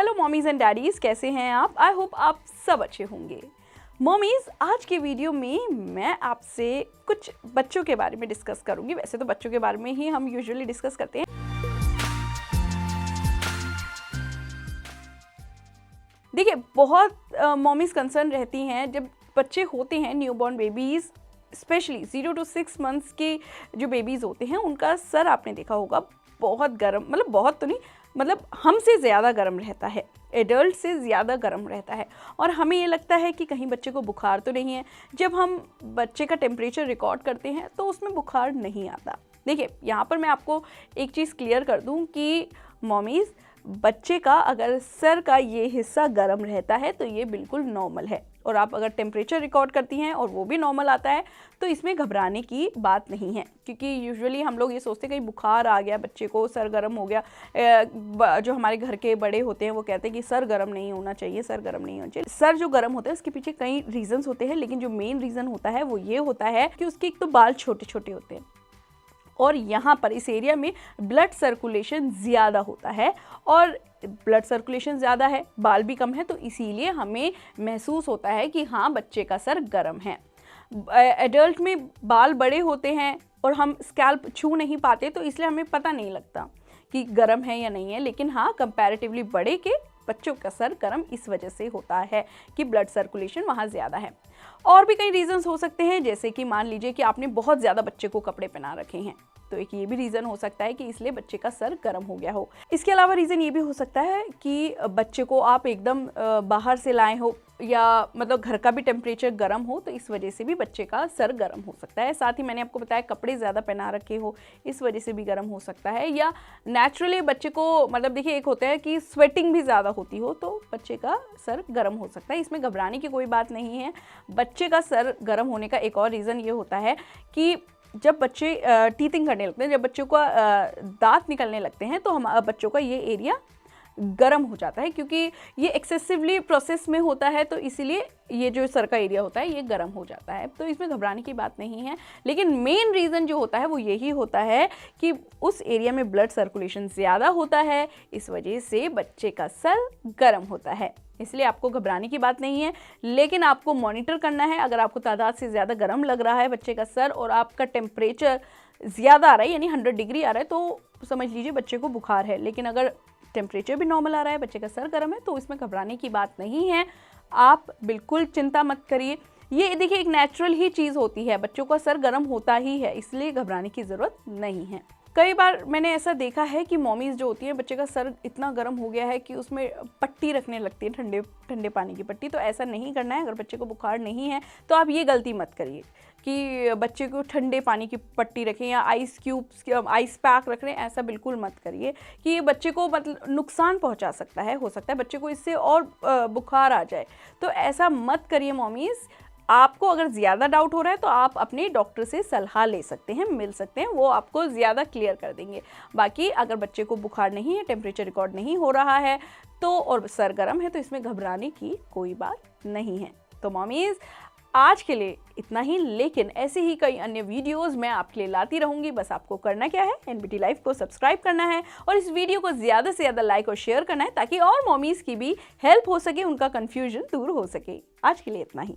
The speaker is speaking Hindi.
हेलो मॉमीज एंड डैडीज, कैसे हैं आप? आई होप आप सब अच्छे होंगे। मॉमीज, आज के वीडियो में मैं आपसे कुछ बच्चों के बारे में डिस्कस करूंगी। वैसे तो बच्चों के बारे में ही हम यूजुअली डिस्कस करते हैं। देखिए, बहुत मॉमीज कंसर्न रहती हैं जब बच्चे होते हैं, newborn babies, specially 0 to 6 months के जो बेबीज़ होते हैं, उनका सर आपने देखा होगा बहुत गर्म, मतलब बहुत तो नहीं, मतलब हमसे ज़्यादा गर्म रहता है, एडल्ट से ज़्यादा गर्म रहता है। और हमें ये लगता है कि कहीं बच्चे को बुखार तो नहीं है। जब हम बच्चे का टेम्परेचर रिकॉर्ड करते हैं तो उसमें बुखार नहीं आता। देखिए, यहाँ पर मैं आपको एक चीज़ क्लियर कर दूँ कि मॉमीज़, बच्चे का अगर सर का ये हिस्सा गर्म रहता है तो ये बिल्कुल नॉर्मल है। और आप अगर टेम्परेचर रिकॉर्ड करती हैं और वो भी नॉर्मल आता है तो इसमें घबराने की बात नहीं है। क्योंकि यूजुअली हम लोग ये सोचते हैं कहीं बुखार आ गया, बच्चे को सर गर्म हो गया। जो हमारे घर के बड़े होते हैं वो कहते हैं कि सर गर्म नहीं होना चाहिए, सर गर्म नहीं होना चाहिए। सर जो गर्म होता है उसके पीछे कई रीजन्स होते हैं, लेकिन जो मेन रीज़न होता है वो ये होता है कि उसके एक तो बाल छोटे छोटे होते हैं और यहाँ पर इस एरिया में ब्लड सर्कुलेशन ज़्यादा होता है। और ब्लड सर्कुलेशन ज़्यादा है, बाल भी कम है, तो इसीलिए हमें महसूस होता है कि हाँ, बच्चे का सर गर्म है। एडल्ट में बाल बड़े होते हैं और हम स्कैल्प छू नहीं पाते, तो इसलिए हमें पता नहीं लगता कि गर्म है या नहीं है। लेकिन हाँ, कंपैरेटिवली बड़े के बच्चों का सर गर्म इस वजह से होता है कि ब्लड सर्कुलेशन वहाँ ज़्यादा है। और भी कई रीज़न्स हो सकते हैं, जैसे कि मान लीजिए कि आपने बहुत ज़्यादा बच्चे को कपड़े पहना रखे हैं, तो एक ये भी रीज़न हो सकता है कि इसलिए बच्चे का सर गर्म हो गया हो। इसके अलावा रीज़न ये भी हो सकता है कि बच्चे को आप एकदम बाहर से लाए हो या मतलब घर का भी टेम्परेचर गर्म हो, तो इस वजह से भी बच्चे का सर गर्म हो सकता है। साथ ही मैंने आपको बताया कपड़े ज़्यादा पहना रखे हो, इस वजह से भी गर्म हो सकता है। या नेचुरली बच्चे को, मतलब देखिए, एक होता है कि स्वेटिंग भी ज़्यादा होती हो तो बच्चे का सर गर्म हो सकता है। इसमें घबराने की कोई बात नहीं है। बच्चे का सर गर्म होने का एक और रीज़न ये होता है कि जब बच्चे टीथिंग करने लगते हैं, जब बच्चों का दांत निकलने लगते हैं, तो हम बच्चों का ये एरिया गर्म हो जाता है, क्योंकि ये एक्सेसिवली प्रोसेस में होता है, तो इसीलिए ये जो सर का एरिया होता है ये गर्म हो जाता है। तो इसमें घबराने की बात नहीं है। लेकिन मेन रीज़न जो होता है वो यही होता है कि उस एरिया में ब्लड सर्कुलेशन ज़्यादा होता है, इस वजह से बच्चे का सर गर्म होता है। इसलिए आपको घबराने की बात नहीं है, लेकिन आपको मॉनिटर करना है। अगर आपको तादाद से ज़्यादा गर्म लग रहा है बच्चे का सर और आपका टेम्परेचर ज़्यादा आ रहा है, यानी 100 डिग्री आ रहा है, तो समझ लीजिए बच्चे को बुखार है। लेकिन अगर टेम्परेचर भी नॉर्मल आ रहा है, बच्चे का सर गर्म है, तो इसमें घबराने की बात नहीं है। आप बिल्कुल चिंता मत करिए। ये देखिए, एक नेचुरल ही चीज़ होती है, बच्चों का सर गर्म होता ही है, इसलिए घबराने की ज़रूरत नहीं है। कई बार मैंने ऐसा देखा है कि मॉमीज़ जो होती हैं, बच्चे का सर इतना गर्म हो गया है कि उसमें पट्टी रखने लगती है, ठंडे ठंडे पानी की पट्टी। तो ऐसा नहीं करना है। अगर बच्चे को बुखार नहीं है तो आप ये गलती मत करिए कि बच्चे को ठंडे पानी की पट्टी रखें या आइस क्यूब्स, आइस पैक रख रहे हैं, ऐसा बिल्कुल मत करिए कि ये बच्चे को मतलब नुकसान पहुंचा सकता है। हो सकता है बच्चे को इससे और बुखार आ जाए, तो ऐसा मत करिए मॉमीज़। आपको अगर ज़्यादा डाउट हो रहा है तो आप अपने डॉक्टर से सलाह ले सकते हैं, मिल सकते हैं, वो आपको ज़्यादा क्लियर कर देंगे। बाकी अगर बच्चे को बुखार नहीं है, टेम्परेचर रिकॉर्ड नहीं हो रहा है तो, और सर गर्म है, तो इसमें घबराने की कोई बात नहीं है। तो मॉमीज़, आज के लिए इतना ही, लेकिन ऐसे ही कई अन्य वीडियोस मैं आपके लिए लाती रहूंगी। बस आपको करना क्या है, एनबीटी लाइफ को सब्सक्राइब करना है और इस वीडियो को ज़्यादा से ज़्यादा लाइक और शेयर करना है, ताकि और मॉमीज़ की भी हेल्प हो सके, उनका कन्फ्यूजन दूर हो सके। आज के लिए इतना ही।